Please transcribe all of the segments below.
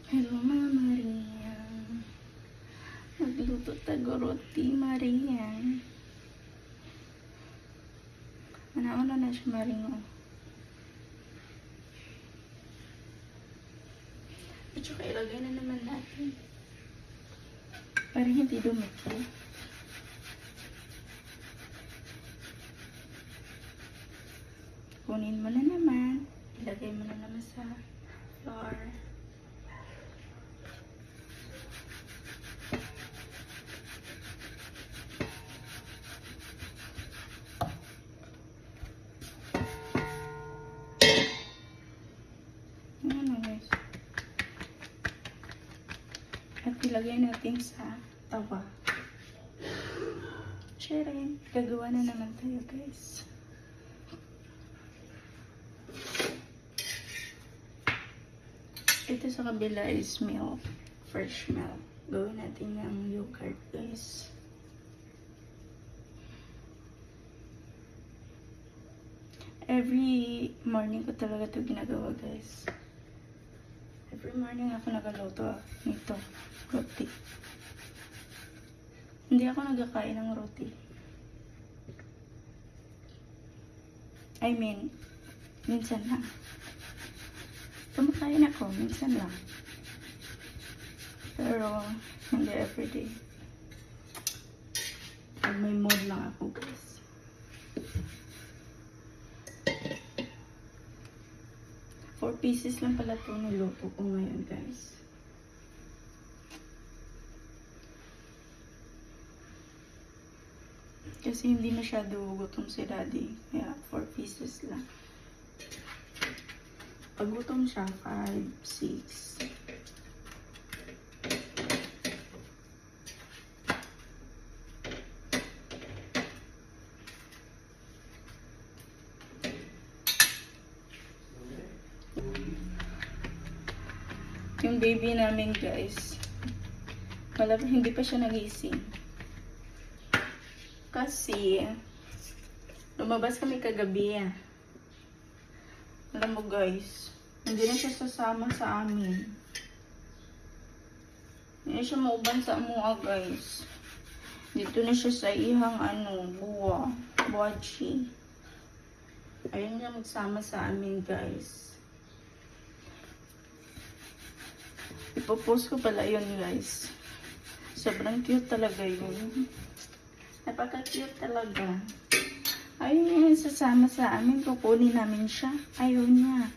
Hello, Mama Maria. Magluto tago roti, Maria. Ano na siya, Maringo. At saka ilagay na naman natin. Para hindi dumikit. Kunin mo na naman. Ilagay mo na naman sa flour. Ano guys? At ilagay natin sa tawa. Sharing. Gagawa na naman tayo guys. Ito sa kabila is milk. Fresh milk. Gawin natin ng yogurt guys. Every morning ko talaga ito ginagawa guys. Every morning ako nagaluto nito. Roti. Hindi ako nagkakain ng roti. I mean, minsan lang. Kumakain ako, minsan lang. Pero, hindi everyday. Pag may mood lang ako, guys. Four pieces lang pala ito niluto ko ngayon, guys. Kasi hindi masyado gutom si Daddy. Kaya, 4 pieces lang. Pag gutom siya, 5, 6. Yung baby namin guys, hindi pa siya nagising. Kasi, lumabas kami kagabi. Alam mo guys, hindi na siya sasama sa amin. Hindi na siya mauban sa mua guys. Dito na siya sa ihang buwachi. Ayun na magsama sa amin guys. Ipopost ko pala yun guys. Sobrang cute talaga yun. Napaka-cute talaga. Ayun yung sasama sa amin. Kukunin namin siya. Ayaw niya.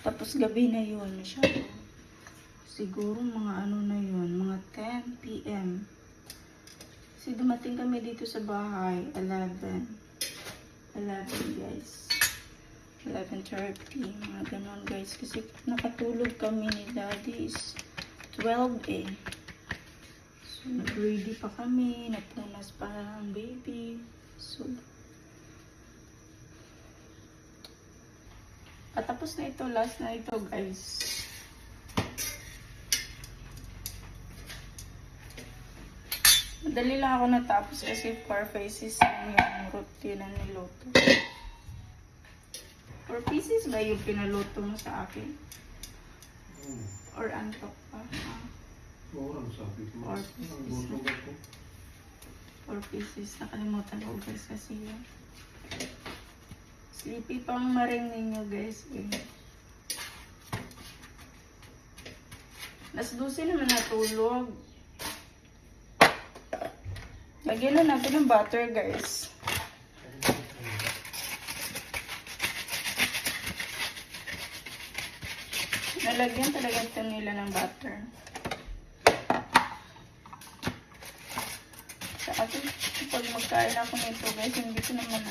Tapos gabi na yun. Siguro mga na yun. Mga 10 PM. Kasi dumating kami dito sa bahay. 11 guys. 11:30. Mga ganon guys. Kasi nakatulog kami ni Daddy is 12 eh. So nag-ready pa kami. Nagpunas pa ang baby. So, at tapos na ito, last na ito guys. Madali lang ako natapos kasi 4 pieces yung roti na niluto. 4 pieces ba yung pinaluto mo sa akin? Or antok pa? Orang sabi ko. 4 pieces. Nakalimutan ko guys kasi yun. Sleepy pang maring ninyo guys eh. Alas 12 naman natulog. Lagyan na natin ng butter guys. Nalagyan talaga ito nila ng butter. Kasi pag magkain ako nito guys, hindi ko naman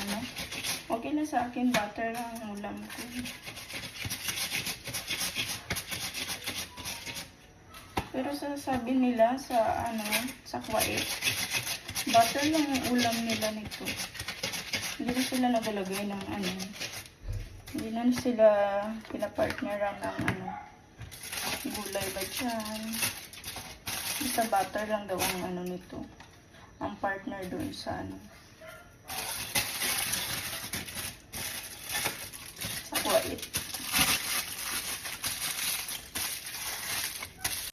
okay na sa akin, butter lang ang ulam ko. Pero sasabi nila sa Kuwait, butter lang ang ulam nila nito. Hindi na sila nagalagay ng hindi na sila pinapartneran ng gulay ba dyan. Basta butter lang daw ang nito. Ang partner doon sa sa Kuwait.